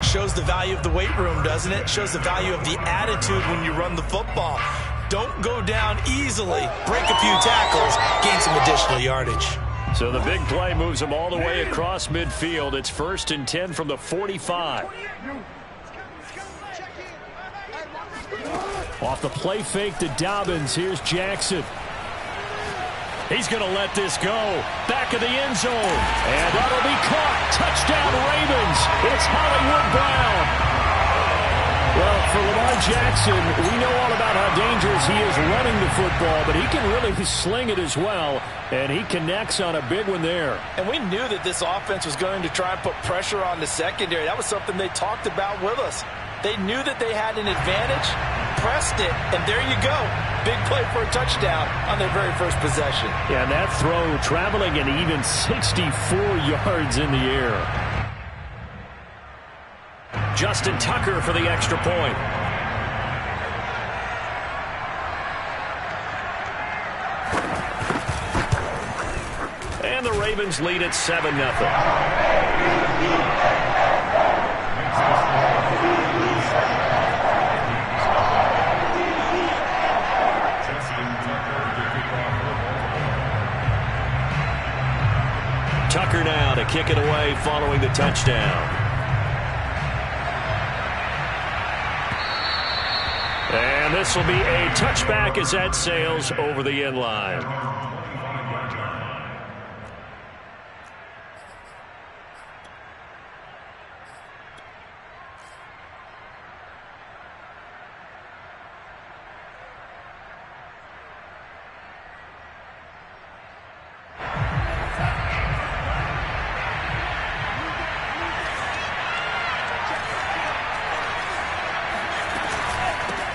Shows the value of the weight room, doesn't it? Shows the value of the attitude when you run the football. Don't go down easily. Break a few tackles, gain some additional yardage. So the big play moves them all the way across midfield. It's 1st and 10 from the 45. Off the play fake to Dobbins. Here's Jackson. He's going to let this go. Back of the end zone. And that'll be caught. Touchdown Ravens. It's Hollywood Brown. Well, for Lamar Jackson, we know all about how dangerous he is running the football, but he can really sling it as well, and he connects on a big one there. And we knew that this offense was going to try and put pressure on the secondary. That was something they talked about with us. They knew that they had an advantage, pressed it, and there you go. Big play for a touchdown on their very first possession. Yeah, and that throw traveling an even 64 yards in the air. Justin Tucker for the extra point. And the Ravens lead at 7-0. Tucker now to kick it away following the touchdown. And this will be a touchback as that sails over the end line.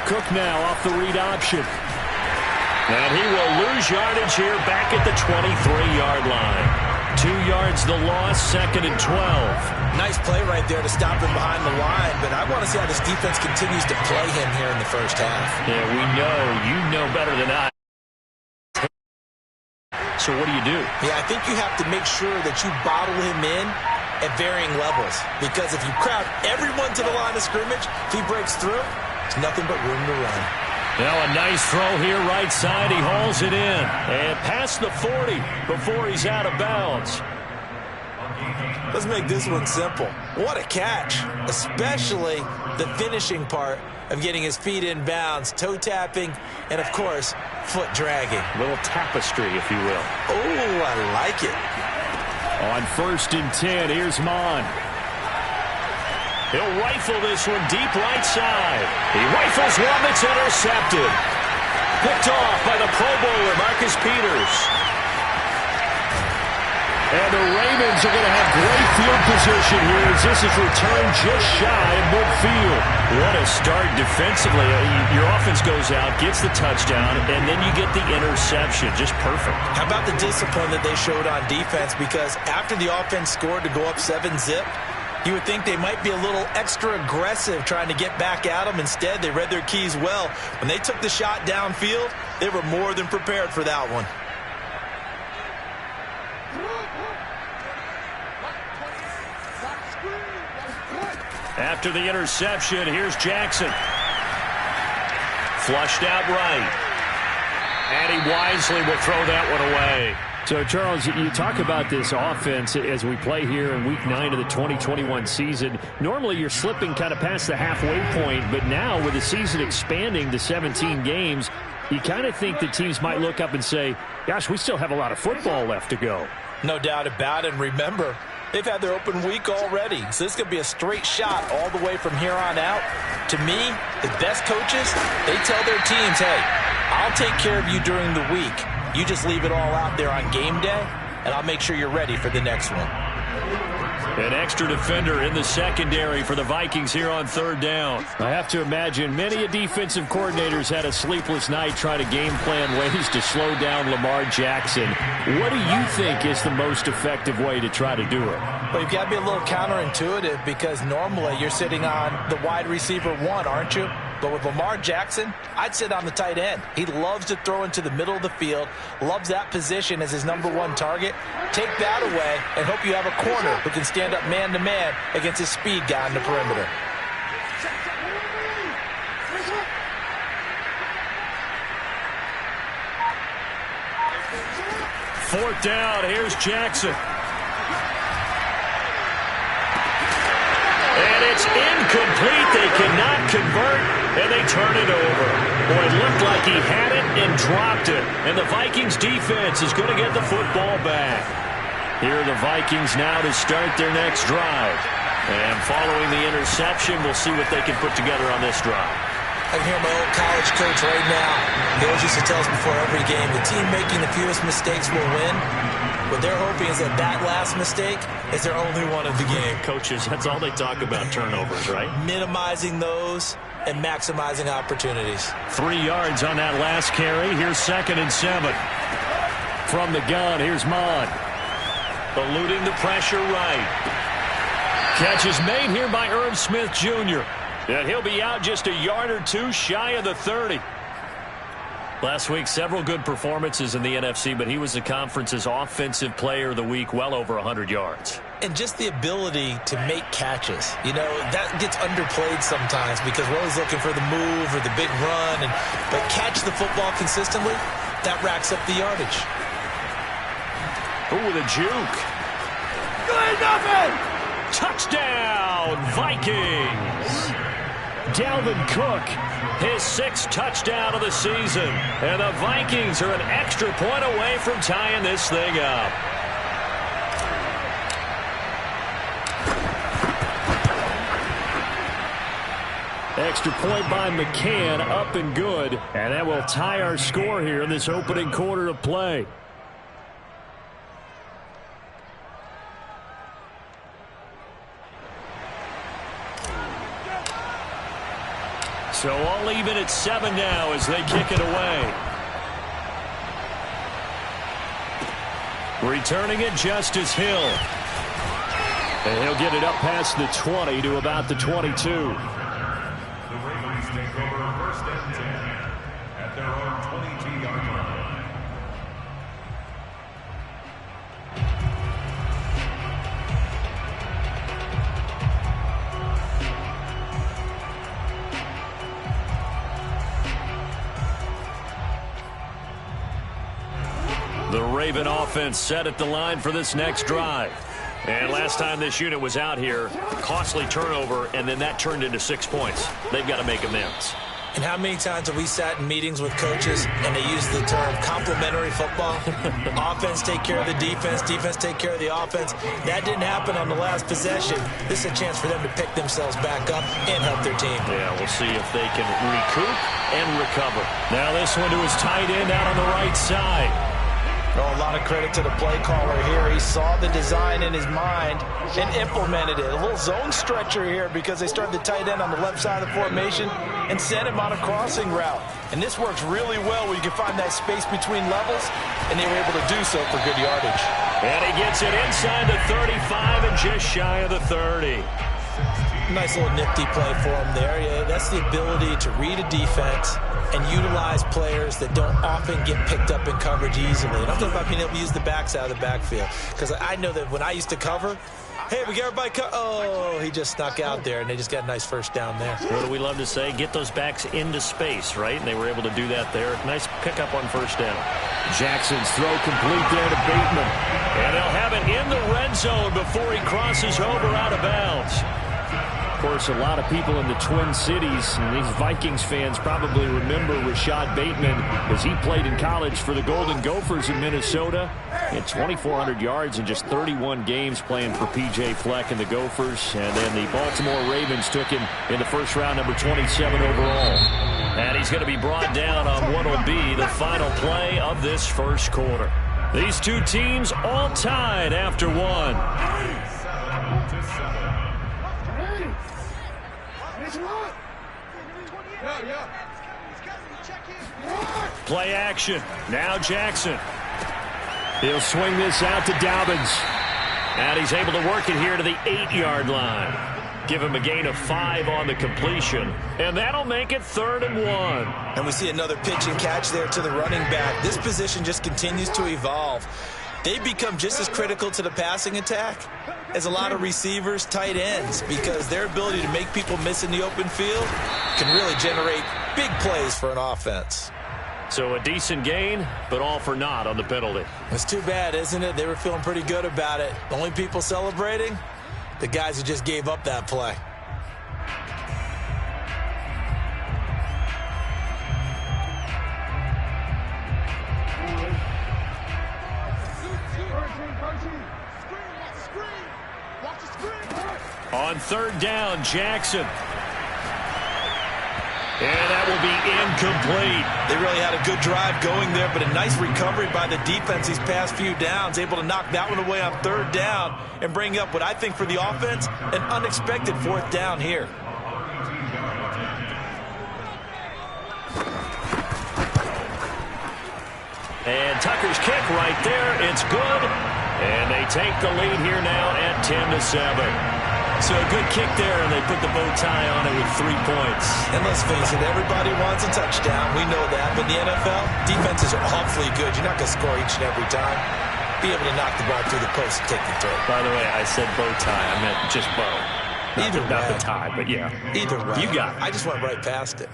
Cook now off the read option. And he will lose yardage here back at the 23-yard line. 2 yards the loss, 2nd and 12. Nice play right there to stop him behind the line, but I want to see how this defense continues to play him here in the first half. Yeah, we know. You know better than I. So what do? Yeah, I think you have to make sure that you bottle him in at varying levels, because if you crowd everyone to the line of scrimmage, if he breaks through, there's nothing but room to run. Now a nice throw here right side. He hauls it in. And past the 40 before he's out of bounds. Let's make this one simple. What a catch, especially the finishing part of getting his feet in bounds, toe tapping, and, of course, foot dragging. A little tapestry, if you will. Oh, I like it. On 1st and 10, here's Mon. He'll rifle this one deep right side. He rifles one that's intercepted. Picked off by the Pro Bowler, Marcus Peters. And the Ravens are going to have great field position here as this is returned just shy of midfield. What a start defensively. Your offense goes out, gets the touchdown, and then you get the interception. Just perfect. How about the discipline that they showed on defense? Because after the offense scored to go up 7-zip, you would think they might be a little extra aggressive trying to get back at them. Instead, they read their keys well. When they took the shot downfield, they were more than prepared for that one. After the interception, here's Jackson. Flushed out right. And he wisely will throw that one away. So, Charles, you talk about this offense as we play here in Week 9 of the 2021 season. Normally, you're slipping kind of past the halfway point, but now with the season expanding to 17 games, you kind of think the teams might look up and say, gosh, we still have a lot of football left to go. No doubt about it. And remember, they've had their open week already, so this could be a straight shot all the way from here on out. To me, the best coaches, they tell their teams, hey, I'll take care of you during the week. You just leave it all out there on game day, and I'll make sure you're ready for the next one. An extra defender in the secondary for the Vikings here on 3rd down. I have to imagine many defensive coordinators had a sleepless night trying to game plan ways to slow down Lamar Jackson. What do you think is the most effective way to try to do it? Well, you've got to be a little counterintuitive because normally you're sitting on the wide receiver 1, aren't you? But with Lamar Jackson, I'd sit on the tight end. He loves to throw into the middle of the field, loves that position as his #1 target. Take that away and hope you have a corner who can stand up man-to-man against his speed guy on the perimeter. Fourth down, here's Jackson. And it's incomplete. They cannot convert, and they turn it over. Boy, it looked like he had it and dropped it. And the Vikings defense is going to get the football back. Here are the Vikings now to start their next drive. And following the interception, we'll see what they can put together on this drive. I can hear my old college coach right now. He always used to tell us before every game, the team making the fewest mistakes will win. What they're hoping is that last mistake is their only one of the game. Coaches, that's all they talk about, turnovers, right? Minimizing those and maximizing opportunities. 3 yards on that last carry. Here's 2nd and 7. From the gun, here's Mond. Eluding the pressure right. Catch is made here by Irv Smith Jr. And he'll be out just a yard or two shy of the 30. Last week, several good performances in the NFC, but he was the conference's offensive player of the week, well over 100 yards. And just the ability to make catches. You know, that gets underplayed sometimes because we're always looking for the move or the big run. But catch the football consistently, that racks up the yardage. Ooh, with a juke. Good nothing! Touchdown, Vikings! Dalvin Cook, his 6th touchdown of the season. And the Vikings are an extra point away from tying this thing up. Extra point by McCann, up and good. And that will tie our score here in this opening quarter of play. So all even at 7 now as they kick it away. Returning it, Justice Hill. And he'll get it up past the 20 to about the 22. The Ravens take over 1st and 10 at their own 22-yard line. The Raven offense set at the line for this next drive. And last time this unit was out here, costly turnover, and then that turned into 6 points. They've got to make amends. And how many times have we sat in meetings with coaches and they use the term complementary football? Offense take care of the defense, defense take care of the offense. That didn't happen on the last possession. This is a chance for them to pick themselves back up and help their team. Yeah, we'll see if they can recoup and recover. Now this one to his tight end out on the right side. Oh, a lot of credit to the play caller here. He saw the design in his mind and implemented it. A little zone stretcher here because they started the tight end on the left side of the formation and sent him on a crossing route. And this works really well where you can find that space between levels, and they were able to do so for good yardage. And he gets it inside the 35 and just shy of the 30. Nice little nifty play for him there. Yeah, that's the ability to read a defense and utilize players that don't often get picked up in coverage easily. And I'm talking about being able to use the backs out of the backfield. Because I know that when I used to cover, hey, we got everybody oh, he just snuck out there, and they just got a nice first down there. What do we love to say? Get those backs into space, right? And they were able to do that there. Nice pickup on first down. Jackson's throw complete there to Bateman. And they'll have it in the red zone before he crosses over out of bounds. Of course, a lot of people in the Twin Cities and these Vikings fans probably remember Rashad Bateman as he played in college for the Golden Gophers in Minnesota. He had 2,400 yards in just 31 games playing for P.J. Fleck and the Gophers. And then the Baltimore Ravens took him in the first round, number 27 overall. And he's going to be brought down on what will be the final play of this first quarter. These two teams all tied after one. Play action. Now Jackson. He'll swing this out to Dobbins. And he's able to work it here to the 8-yard line. Give him a gain of 5 on the completion. And that'll make it 3rd and 1. And we see another pitch and catch there to the running back. This position just continues to evolve. They become just as critical to the passing attack as a lot of receivers, tight ends, because their ability to make people miss in the open field can really generate big plays for an offense. So a decent gain, but all for naught on the penalty. It's too bad, isn't it? They were feeling pretty good about it. The only people celebrating, the guys who just gave up that play. On 3rd down, Jackson. And that will be incomplete. They really had a good drive going there, but a nice recovery by the defense these past few downs, able to knock that one away on 3rd down and bring up what I think for the offense, an unexpected 4th down here. And Tucker's kick right there. It's good. And they take the lead here now at 10-7. So a good kick there, and they put the bow tie on it with 3 points. And let's face it, everybody wants a touchdown. We know that. But in the NFL, defenses are awfully good. You're not going to score each and every time. Be able to knock the ball through the post and take the throw. By the way, I said bow tie. I meant just bow. Not the tie, but yeah. Either way. You got it. I just went right past it.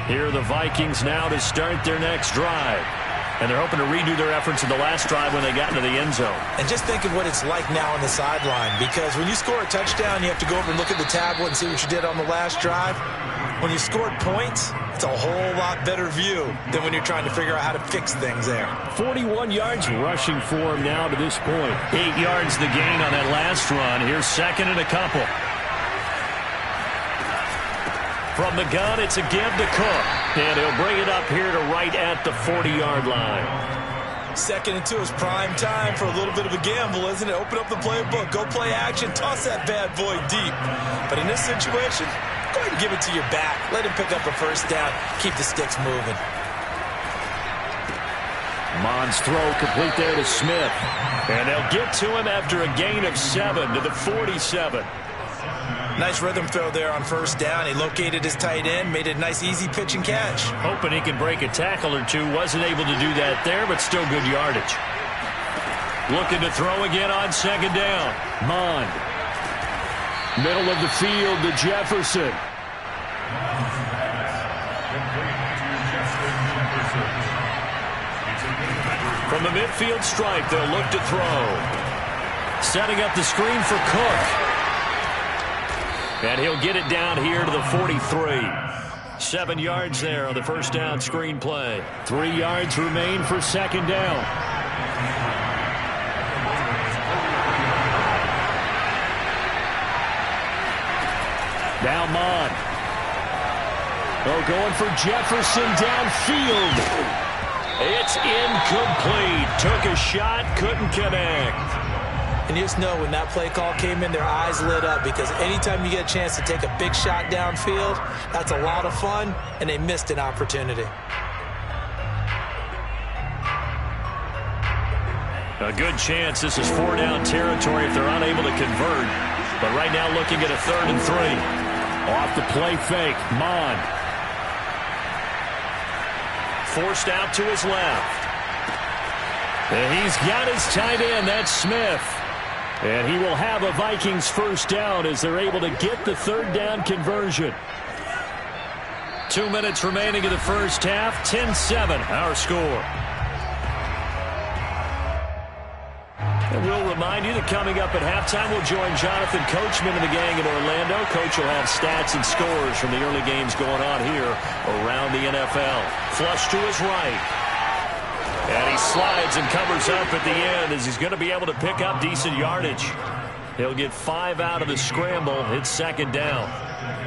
Here are the Vikings now to start their next drive. And they're hoping to redo their efforts in the last drive when they got into the end zone. And just think of what it's like now on the sideline, because when you score a touchdown, you have to go over and look at the tablet and see what you did on the last drive. When you scored points, it's a whole lot better view than when you're trying to figure out how to fix things there. 41 yards rushing for him now to this point. 8 yards the gain on that last run. Here's 2nd and a couple. From the gun, it's a give to Cook. And he'll bring it up here to right at the 40-yard line. 2nd and 2 is prime time for a little bit of a gamble, isn't it? Open up the playbook, go play action, toss that bad boy deep. But in this situation, go ahead and give it to your back. Let him pick up a 1st down. Keep the sticks moving. Mond's throw complete there to Smith. And they'll get to him after a gain of 7 to the 47. Nice rhythm throw there on 1st down. He located his tight end, made it a nice easy pitch and catch. Hoping he can break a tackle or two. Wasn't able to do that there, but still good yardage. Looking to throw again on 2nd down. Mond. Middle of the field to Jefferson. From the midfield stripe, they'll look to throw. Setting up the screen for Cook. And he'll get it down here to the 43. 7 yards there on the 1st down screen play. 3 yards remain for 2nd down. Now Mond. Oh, going for Jefferson downfield. It's incomplete. Took a shot, couldn't connect. And you just know when that play call came in, their eyes lit up, because anytime you get a chance to take a big shot downfield, that's a lot of fun, and they missed an opportunity. A good chance this is 4-down territory if they're unable to convert. But right now looking at a 3rd and 3. Off the play fake, Mond. Forced out to his left. And he's got his tight end, that's Smith. And he will have a Vikings 1st down as they're able to get the 3rd down conversion. 2 minutes remaining in the 1st half. 10-7 our score. And we'll remind you that coming up at halftime, we'll join Jonathan Coachman and the gang in Orlando. Coach will have stats and scores from the early games going on here around the NFL. Flush to his right. And he slides and covers up at the end as he's going to be able to pick up decent yardage. He'll get 5 out of the scramble. It's 2nd down.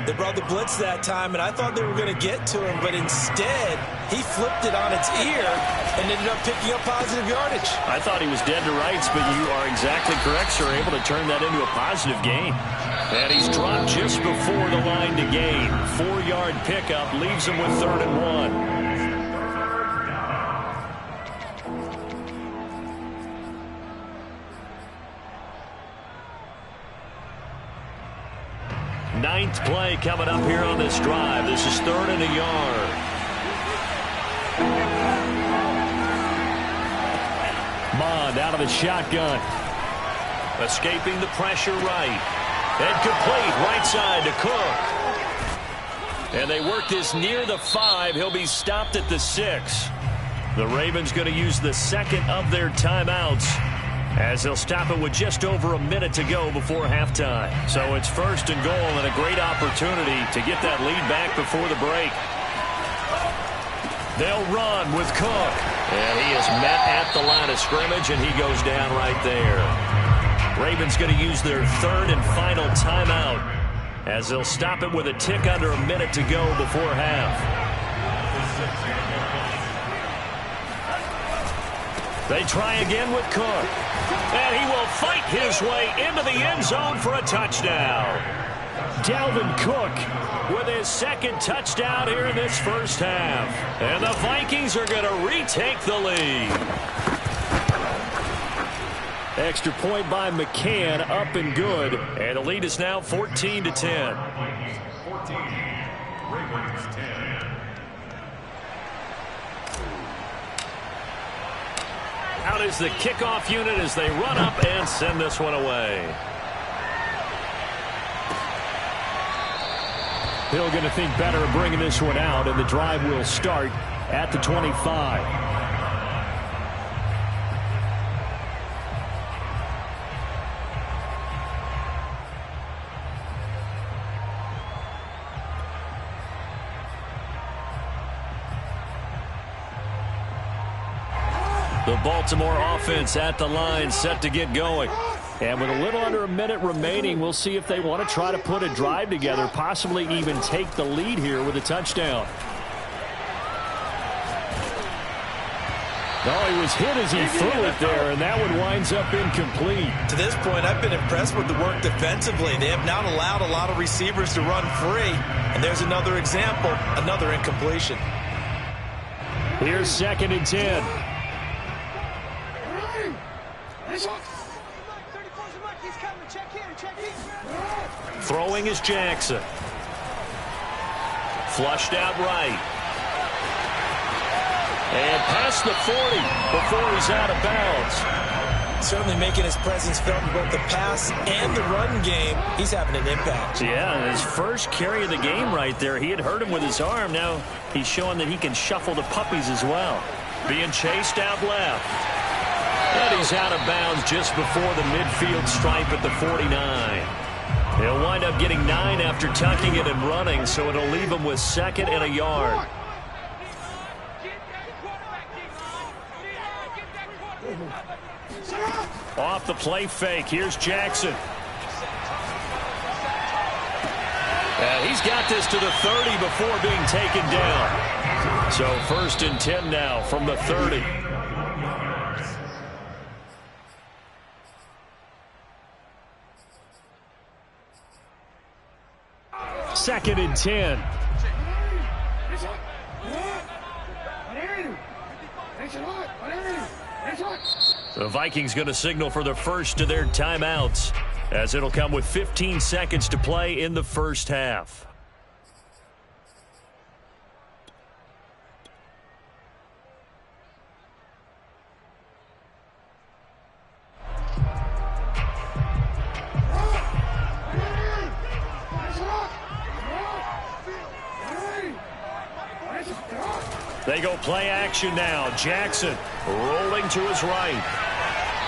They brought the blitz that time, and I thought they were going to get to him, but instead, he flipped it on its ear and ended up picking up positive yardage. I thought he was dead to rights, but you are exactly correct, sir. Able to turn that into a positive gain. And he's dropped just before the line to gain. 4-yard pickup leaves him with 3rd and 1. Ninth play coming up here on this drive. This is 3rd and a yard. Mond out of the shotgun. Escaping the pressure right. And complete right side to Cook. And they work this near the 5. He'll be stopped at the 6. The Ravens going to use the second of their timeouts as they'll stop it with just over a minute to go before halftime. So it's 1st and goal and a great opportunity to get that lead back before the break. They'll run with Cook. And he is met at the line of scrimmage, and he goes down right there. Ravens going to use their 3rd and final timeout as they'll stop it with a tick under a minute to go before half. They try again with Cook. And he will fight his way into the end zone for a touchdown. Dalvin Cook with his 2nd touchdown here in this first half. And the Vikings are going to retake the lead. Extra point by McCann, up and good. And the lead is now 14-10. 14, Ravens 10. Out is the kickoff unit as they run up and send this one away. Hill going to think better of bringing this one out, and the drive will start at the 25. The Baltimore offense at the line, set to get going. And with a little under a minute remaining, we'll see if they want to try to put a drive together, possibly even take the lead here with a touchdown. Oh, he was hit as he threw it there, and that one winds up incomplete. To this point, I've been impressed with the work defensively. They have not allowed a lot of receivers to run free. And there's another example, another incompletion. Here's 2nd and 10. Throwing is Jackson. Flushed out right. And past the 40 before he's out of bounds. Certainly making his presence felt in both the pass and the run game. He's having an impact. Yeah, his first carry of the game right there. He had hurt him with his arm. Now he's showing that he can shuffle the puppies as well. Being chased out left. And he's out of bounds just before the midfield stripe at the 49. He'll wind up getting 9 after tucking it and running, so it'll leave him with 2nd and a yard. Off the play fake, here's Jackson. And he's got this to the 30 before being taken down. So 1st and 10 now from the 30. Second and 10. The Vikings going to signal for the first of their timeouts, as it'll come with 15 seconds to play in the first half. They go play action now. Jackson rolling to his right.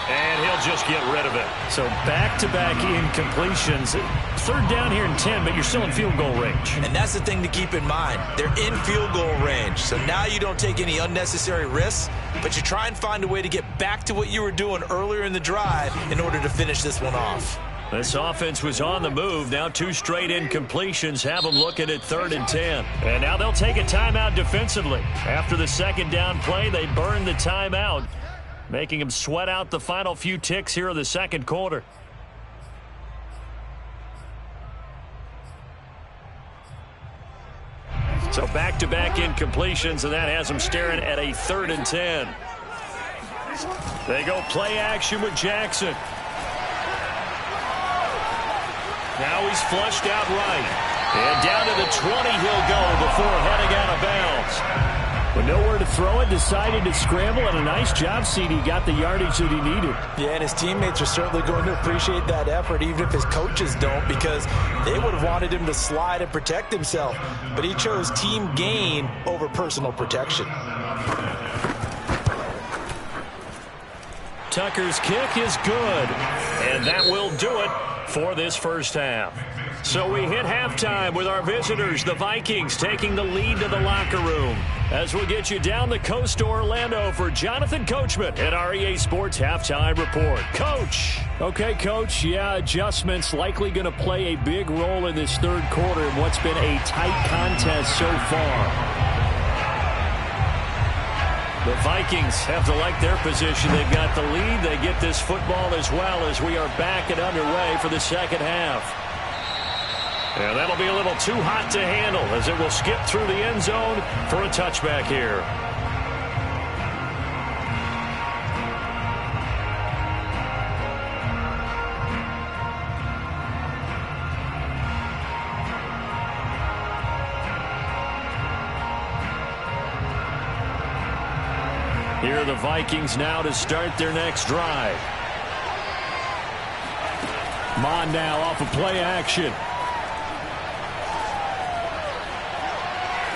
And he'll just get rid of it. So back-to-back incompletions. 3rd down here and 10, but you're still in field goal range. And that's the thing to keep in mind. They're in field goal range. So now you don't take any unnecessary risks, but you try and find a way to get back to what you were doing earlier in the drive in order to finish this one off. This offense was on the move. Now 2 straight incompletions have them looking at 3rd and 10. And now they'll take a timeout defensively. After the 2nd down play, they burn the timeout, making them sweat out the final few ticks here in the 2nd quarter. So back-to-back incompletions, and that has them staring at a 3rd and 10. They go play action with Jackson. Now he's flushed out right. And down to the 20 he'll go before heading out of bounds. But nowhere to throw it, decided to scramble, and a nice job, CD. Got the yardage that he needed. Yeah, and his teammates are certainly going to appreciate that effort, even if his coaches don't, because they would have wanted him to slide and protect himself. But he chose team gain over personal protection. Tucker's kick is good, and that will do it for this first half. So we hit halftime with our visitors, the Vikings, taking the lead to the locker room. As we'll get you down the coast to Orlando for Jonathan Coachman at our EA Sports Halftime Report. Coach. Okay, Coach. Yeah, adjustments likely going to play a big role in this third quarter in what's been a tight contest so far. The Vikings have to like their position. They've got the lead. They get this football as well as we are back and underway for the second half. And that'll be a little too hot to handle as it will skip through the end zone for a touchback here. Here are the Vikings now to start their next drive. Mon now off of play action.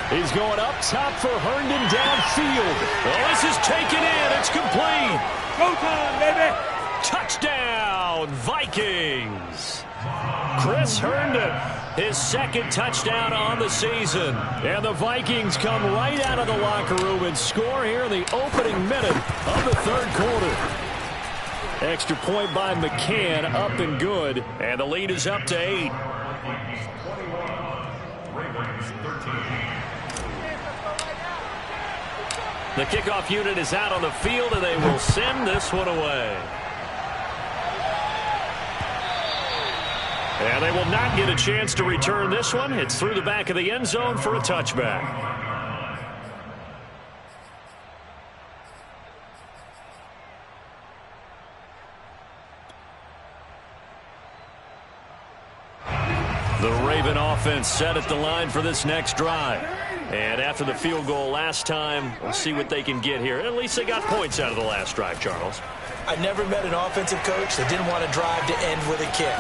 He's going up top for Herndon downfield. Oh, this is taken in. It's complete. Go time, baby. Touchdown, Vikings. Chris Herndon, his second touchdown on the season. And the Vikings come right out of the locker room and score here in the opening minute of the third quarter. Extra point by McCann, up and good. And the lead is up to 8. The kickoff unit is out on the field, and they will send this one away. And they will not get a chance to return this one. It's through the back of the end zone for a touchback. The Raven offense set at the line for this next drive. And after the field goal last time, we'll see what they can get here. At least they got points out of the last drive, Charles. I never met an offensive coach that didn't want to drive to end with a kick.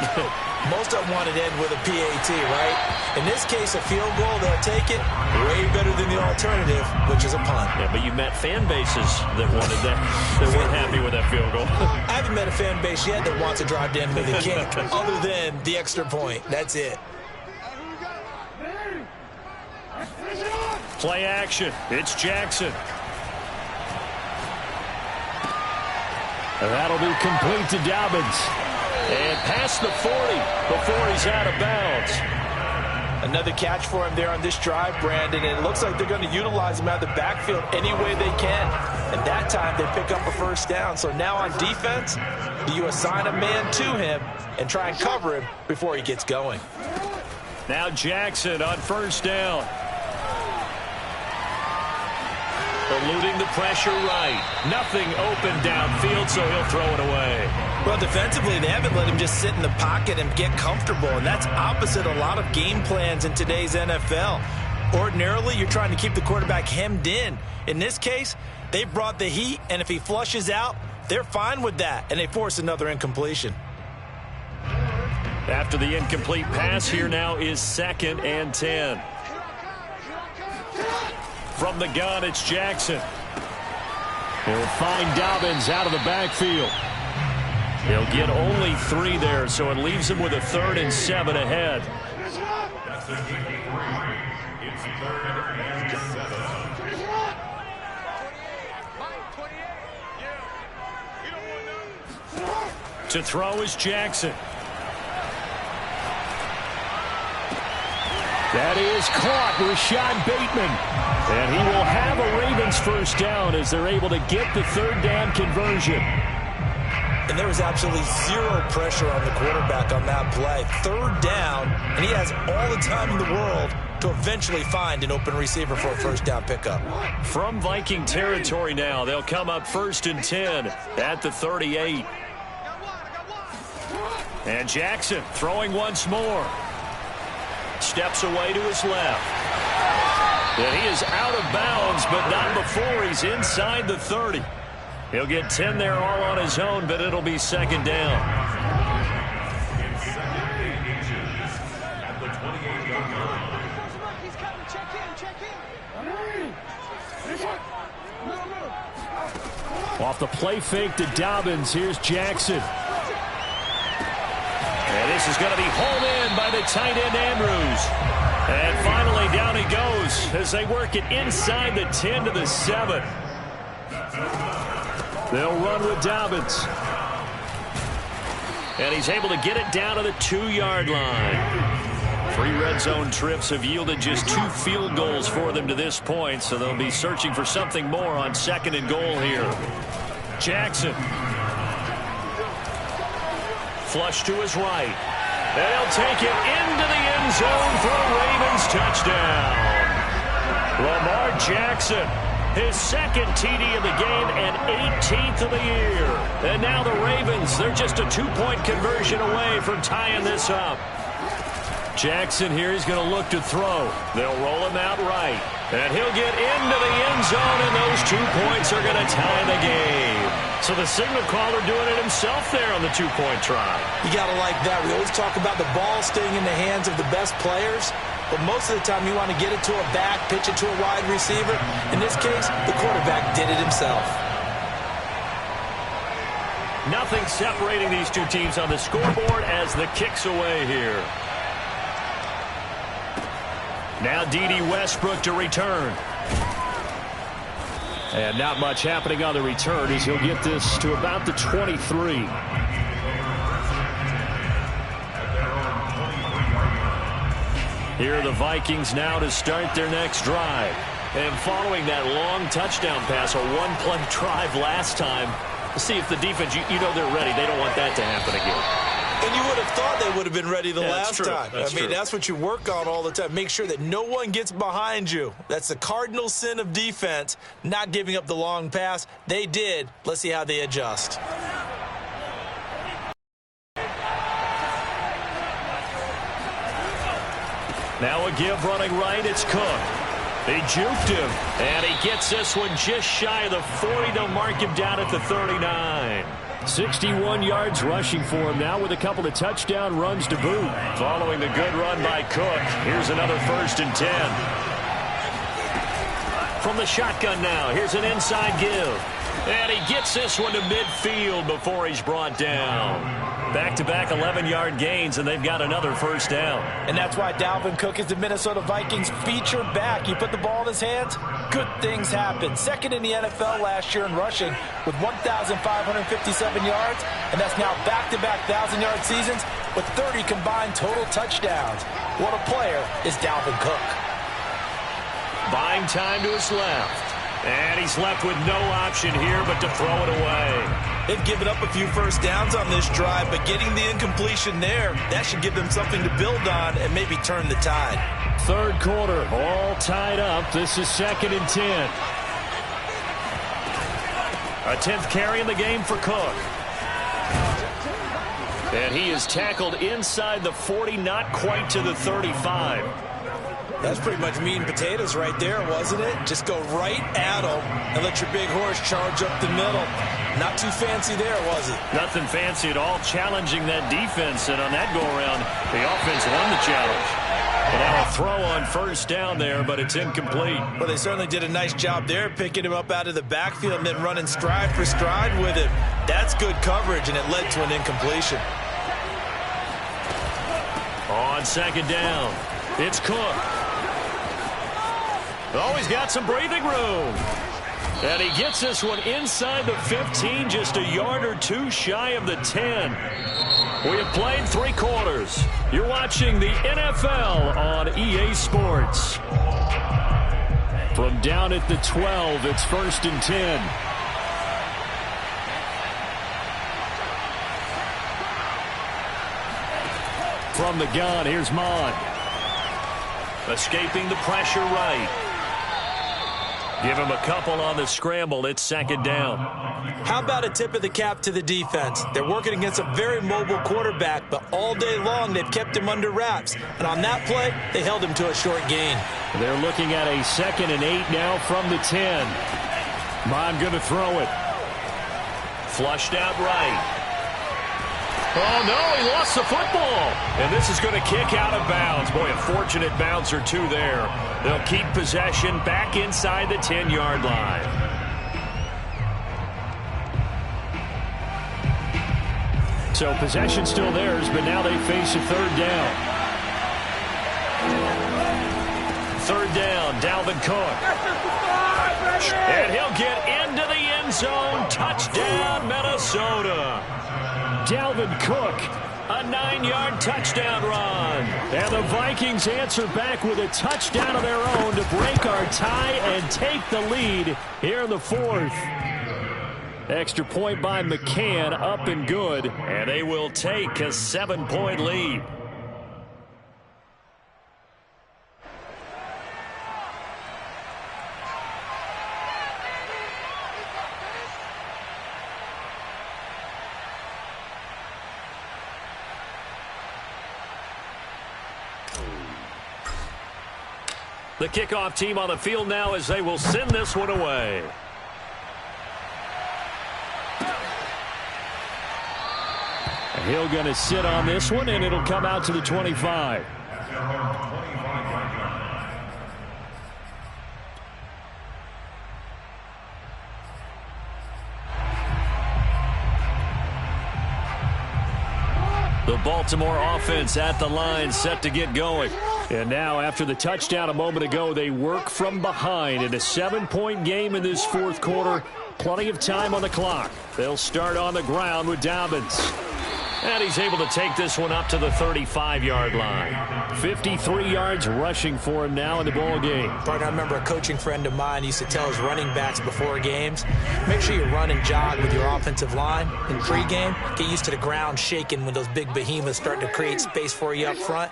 Most of them wanted to end with a PAT, right? In this case, a field goal, they'll take it. Way better than the alternative, which is a punt. Yeah, but you met fan bases that wanted that, that weren't happy with that field goal. I haven't met a fan base yet that wants to drive to end with a kick, other than the extra point. That's it. Play action. It's Jackson. And that'll be complete to Dobbins. And past the 40 before he's out of bounds. Another catch for him there on this drive, Brandon. And it looks like they're going to utilize him out of the backfield any way they can. And that time they pick up a first down. So now on defense, you assign a man to him and try and cover him before he gets going. Now Jackson on first down. Eluding the pressure right. Nothing open downfield, so he'll throw it away. Well, defensively, they haven't let him just sit in the pocket and get comfortable, and that's opposite a lot of game plans in today's NFL. Ordinarily, you're trying to keep the quarterback hemmed in. In this case, they brought the heat, and if he flushes out, they're fine with that, and they force another incompletion. After the incomplete pass, here now is 2nd and 10. From the gun, it's Jackson. He'll find Dobbins out of the backfield. He'll get only 3 there, so it leaves him with a 3rd and 7 ahead. It's 3rd and 7. To throw is Jackson. That is caught, Rashad Bateman. And he will have a Ravens first down as they're able to get the 3rd down conversion. And there was absolutely zero pressure on the quarterback on that play. 3rd down, and he has all the time in the world to eventually find an open receiver for a first down pickup. From Viking territory now, they'll come up 1st and 10 at the 38. And Jackson throwing once more. Steps away to his left. And he is out of bounds, but not before he's inside the 30. He'll get 10 there all on his own, but it'll be second down. Off the play fake to Dobbins, here's Jackson. And this is going to be hauled in by the tight end Andrews. And finally down he goes as they work it inside the 10 to the 7. They'll run with Dobbins. And he's able to get it down to the 2-yard line. 3 red zone trips have yielded just 2 field goals for them to this point, so they'll be searching for something more on 2nd and goal here. Jackson. Flush to his right. And he'll take it into the end zone for a Ravens touchdown. Lamar Jackson, his 2nd TD of the game and 18th of the year. And now the Ravens, they're just a 2-point conversion away from tying this up. Jackson here is going to look to throw. They'll roll him out right. And he'll get into the end zone, and those 2 points are going to tie the game. So the signal caller doing it himself there on the 2-point try. You got to like that. We always talk about the ball staying in the hands of the best players, but most of the time you want to get it to a back, pitch it to a wide receiver. In this case, the quarterback did it himself. Nothing separating these two teams on the scoreboard as the kick's away here. Now D.D. Westbrook to return. And not much happening on the return as he'll get this to about the 23. Here are the Vikings now to start their next drive. And following that long touchdown pass, a 1-play drive last time, let's see if the defense, you know they're ready. They don't want that to happen again. And you would have thought they would have been ready the last time. I mean, that's what you work on all the time. Make sure that no one gets behind you. That's the cardinal sin of defense, not giving up the long pass. They did. Let's see how they adjust. Now a give running right. It's Cook. They juked him, and he gets this one just shy of the 40. They'll mark him down at the 39. 61 yards rushing for him now with a couple of touchdown runs to boot. Following the good run by Cook, here's another 1st and 10. From the shotgun now, here's an inside give. And he gets this one to midfield before he's brought down. Back-to-back 11-yard gains, and they've got another 1st down. And that's why Dalvin Cook is the Minnesota Vikings featured back. You put the ball in his hands, good things happen. 2nd in the NFL last year in rushing with 1,557 yards, and that's now back-to-back 1,000-yard seasons with 30 combined total touchdowns. What a player is Dalvin Cook. Buying time to his left. And he's left with no option here but to throw it away. They've given up a few 1st downs on this drive, but getting the incompletion there, that should give them something to build on and maybe turn the tide. 3rd quarter, all tied up. This is 2nd and 10. A 10th carry in the game for Cook. And he is tackled inside the 40, not quite to the 35. That's pretty much meat and potatoes right there, wasn't it? Just go right at them and let your big horse charge up the middle. Not too fancy there, was it? Nothing fancy at all, challenging that defense. And on that go-around, the offense won the challenge. And now a throw on 1st down there, but it's incomplete. Well, they certainly did a nice job there, picking him up out of the backfield and then running stride for stride with him. That's good coverage, and it led to an incompletion. On 2nd down, it's Cook. Oh, he's got some breathing room. And he gets this one inside the 15, just a yard or 2 shy of the 10. We have played 3 quarters. You're watching the NFL on EA Sports. From down at the 12, it's 1st and 10. From the gun, here's Mond. Escaping the pressure right. Give him a couple on the scramble. It's second down. How about a tip of the cap to the defense? They're working against a very mobile quarterback, but all day long they've kept him under wraps. And on that play, they held him to a short gain. They're looking at a 2nd and 8 now from the 10. Bond going to throw it. Flushed out right. Oh, no, he lost the football. And this is going to kick out of bounds. Boy, a fortunate bounce or two there. They'll keep possession back inside the 10-yard line. So possession still theirs, but now they face a 3rd down. 3rd down, Dalvin Cook. And he'll get into the end zone. Touchdown, Minnesota. Dalvin Cook, a 9-yard touchdown run. And the Vikings answer back with a touchdown of their own to break our tie and take the lead here in the 4th. Extra point by McCann, up and good. And they will take a 7-point lead. The kickoff team on the field now as they will send this one away. Hill going to sit on this one, and it'll come out to the 25. The Baltimore offense at the line, set to get going. And now, after the touchdown a moment ago, they work from behind in a 7-point game in this 4th quarter. Plenty of time on the clock. They'll start on the ground with Dobbins. And he's able to take this one up to the 35-yard line. 53 yards rushing for him now in the ball game. Partner, I remember a coaching friend of mine used to tell his running backs before games, make sure you run and jog with your offensive line in pregame. Get used to the ground shaking when those big behemoths start to create space for you up front.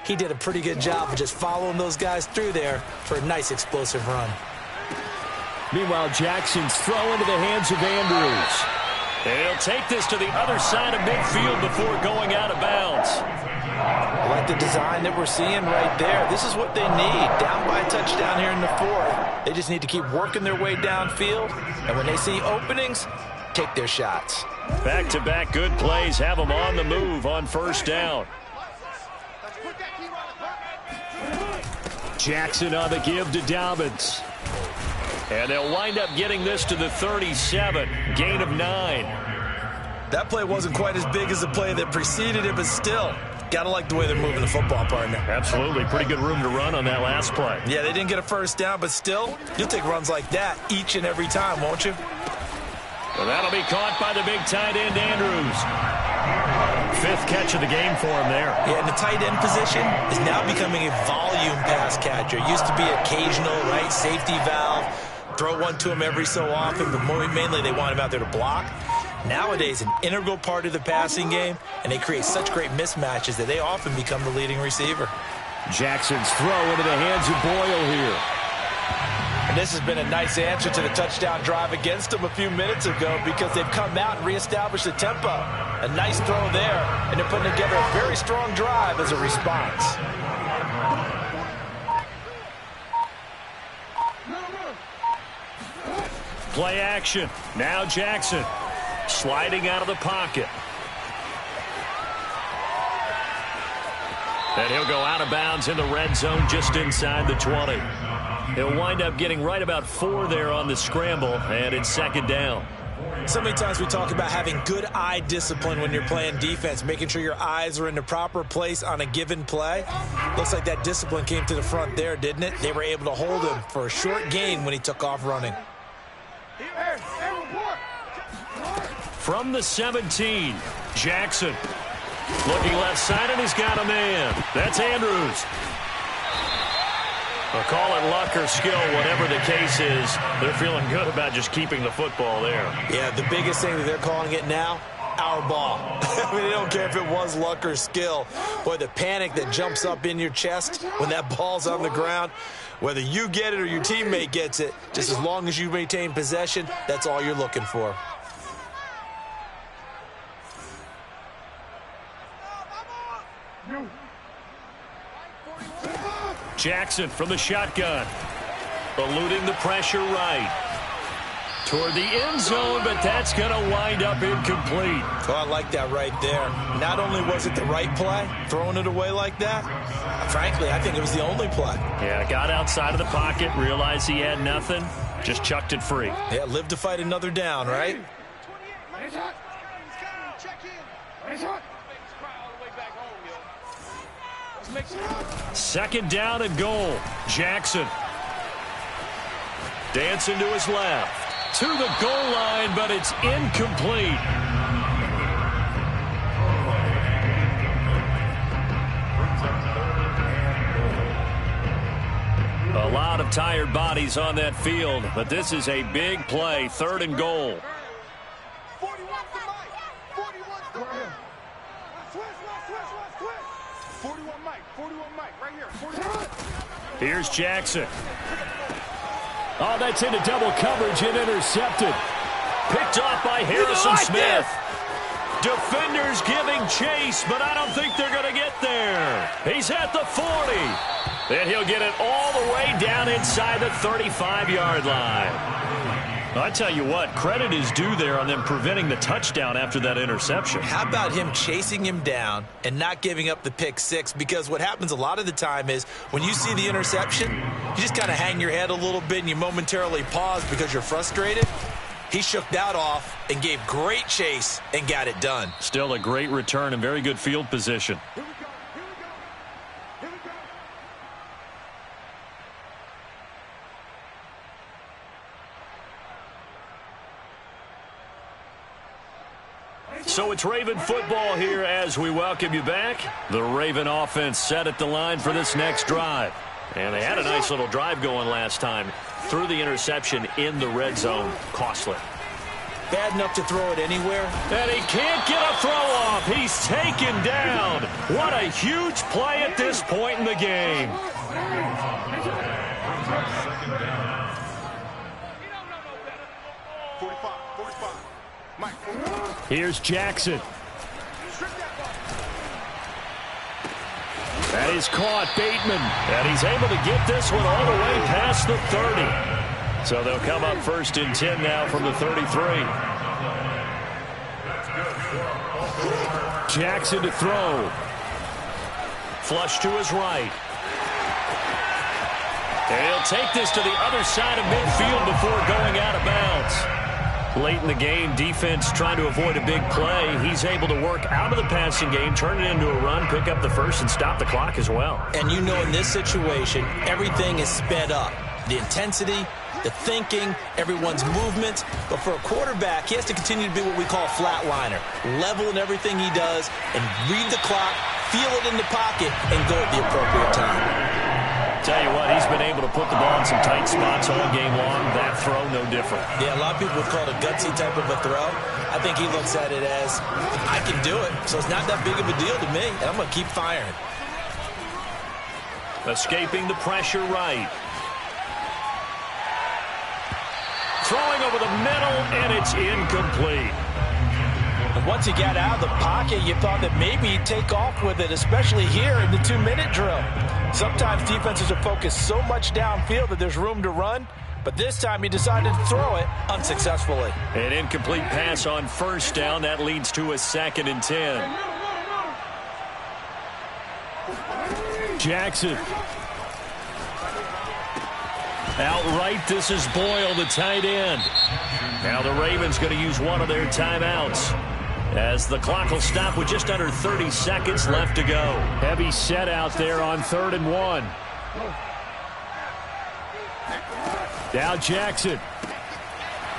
He did a pretty good job of just following those guys through there for a nice explosive run. Meanwhile, Jackson's throw into the hands of Andrews. And he'll take this to the other side of midfield before going out of bounds. I like the design that we're seeing right there. This is what they need. Down by a touchdown here in the 4th. They just need to keep working their way downfield. And when they see openings, take their shots. Back-to-back good plays have them on the move on 1st down. Jackson on the give to Dobbins. And they'll wind up getting this to the 37. Gain of 9. That play wasn't quite as big as the play that preceded it, but still, gotta like the way they're moving the football, partner. Absolutely. Pretty good room to run on that last play. Yeah, they didn't get a 1st down, but still, you'll take runs like that each and every time, won't you? Well, that'll be caught by the big tight end, Andrews. 5th catch of the game for him there. Yeah, and the tight end position is now becoming a volume pass catcher. It used to be occasional, right, safety valve. Throw one to him every so often, but mainly they want him out there to block. Nowadays, an integral part of the passing game, and they create such great mismatches that they often become the leading receiver. Jackson's throw into the hands of Boyle here. And this has been a nice answer to the touchdown drive against them a few minutes ago because they've come out and reestablished the tempo. A nice throw there, and they're putting together a very strong drive as a response. Play action. Now Jackson sliding out of the pocket. And he'll go out of bounds in the red zone just inside the 20. He'll wind up getting right about 4 there on the scramble, and it's 2nd down. So many times we talk about having good eye discipline when you're playing defense, making sure your eyes are in the proper place on a given play. Looks like that discipline came to the front there, didn't it? They were able to hold him for a short gain when he took off running. From the 17, Jackson looking left side, and he's got a man. That's Andrews. I'll call it luck or skill, whatever the case is. They're feeling good about just keeping the football there. Yeah, the biggest thing that they're calling it now, our ball. I mean, they don't care if it was luck or skill. Boy, the panic that jumps up in your chest when that ball's on the ground. Whether you get it or your teammate gets it, just as long as you maintain possession, that's all you're looking for. Jackson from the shotgun. Eluding the pressure right. Toward the end zone, but that's going to wind up incomplete. Oh, I like that right there. Not only was it the right play, throwing it away like that, frankly, I think it was the only play. Yeah, got outside of the pocket, realized he had nothing, just chucked it free. Yeah, live to fight another down, right? Second down and goal. Jackson. Dancing to his left. To the goal line, but it's incomplete. A lot of tired bodies on that field, but this is a big play. Third and goal. 41 Mike, right here. 41. Here's Jackson. Oh, that's into double coverage and intercepted. Picked off by Harrison Smith. Defenders giving chase, but I don't think they're going to get there. He's at the 40. Then he'll get it all the way down inside the 35-yard line. I tell you what, credit is due there on them preventing the touchdown after that interception. How about him chasing him down and not giving up the pick six? Because what happens a lot of the time is when you see the interception, you just kind of hang your head a little bit and you momentarily pause because you're frustrated. He shook that off and gave great chase and got it done. Still a great return and very good field position. So it's Raven football here as we welcome you back. The Raven offense set at the line for this next drive. And they had a nice little drive going last time. Threw the interception in the red zone. Costly. Bad enough to throw it anywhere. And he can't get a throw off. He's taken down. What a huge play at this point in the game. Here's Jackson. That is caught, Bateman. And he's able to get this one all the way past the 30. So they'll come up first and 10 now from the 33. Jackson to throw. Flush to his right. And he'll take this to the other side of midfield before going out of bounds. Late in the game, defense trying to avoid a big play. He's able to work out of the passing game, turn it into a run, pick up the first, and stop the clock as well. And you know in this situation, everything is sped up. The intensity, the thinking, everyone's movements. But for a quarterback, he has to continue to be what we call a flatliner. Level in everything he does and read the clock, feel it in the pocket, and go at the appropriate time. Tell you what, he's been able to put the ball in some tight spots all game long. That throw, no different. Yeah, a lot of people would call it a gutsy type of a throw. I think he looks at it as, I can do it, so it's not that big of a deal to me, and I'm going to keep firing. Escaping the pressure right. Throwing over the middle, and it's incomplete. And once he got out of the pocket, you thought that maybe he'd take off with it, especially here in the 2-minute drill. Sometimes defenses are focused so much downfield that there's room to run, but this time he decided to throw it unsuccessfully. An incomplete pass on first down. That leads to a 2nd and 10. Jackson. Outright, this is Boyle, the tight end. Now the Ravens going to use one of their timeouts, as the clock will stop with just under 30 seconds left to go. Heavy set out there on 3rd and 1. Now Jackson.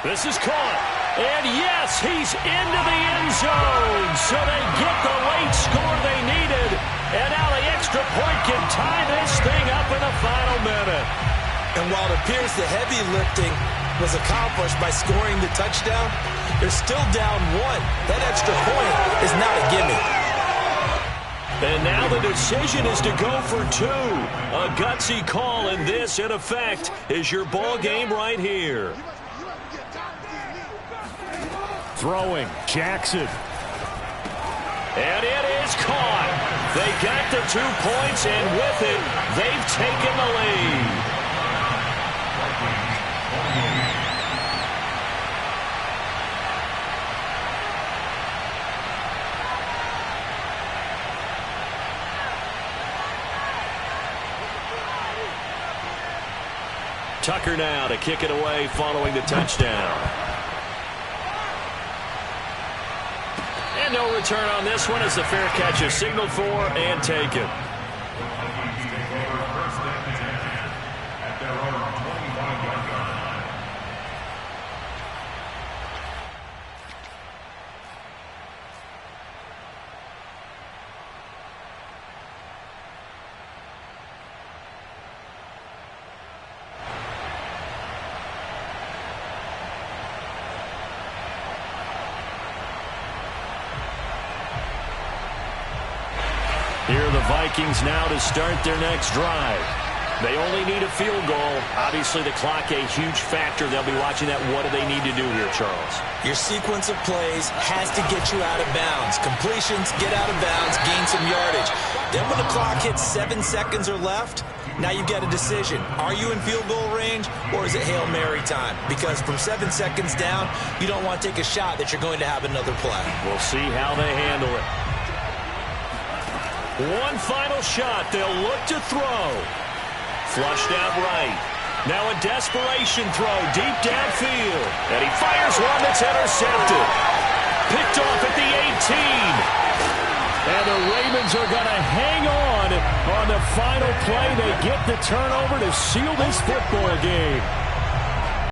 This is caught. And yes, he's into the end zone. So they get the late score they needed. And now the extra point can tie this thing up in the final minute. And while it appears the heavy lifting was accomplished by scoring the touchdown, they're still down 1. That extra point is not a gimme. And now the decision is to go for 2. A gutsy call, and this, in effect, is your ball game right here. Throwing, Jackson. And it is caught. They got the 2 points, and with it, they've taken the lead. Tucker now to kick it away following the touchdown. And no return on this one as the fair catch is signaled for and taken. At their own 25-yard line. Here are the Vikings now to start their next drive. They only need a field goal. Obviously, the clock a huge factor. They'll be watching that. What do they need to do here, Charles? Your sequence of plays has to get you out of bounds. Completions, get out of bounds, gain some yardage. Then when the clock hits 7 seconds or left, now you've got a decision. Are you in field goal range, or is it Hail Mary time? Because from 7 seconds down, you don't want to take a shot that you're going to have another play. We'll see how they handle it. One final shot. They'll look to throw. Flushed out right. Now a desperation throw deep downfield. And he fires one that's intercepted. Picked off at the 18. And the Ravens are going to hang on the final play. They get the turnover to seal this football game.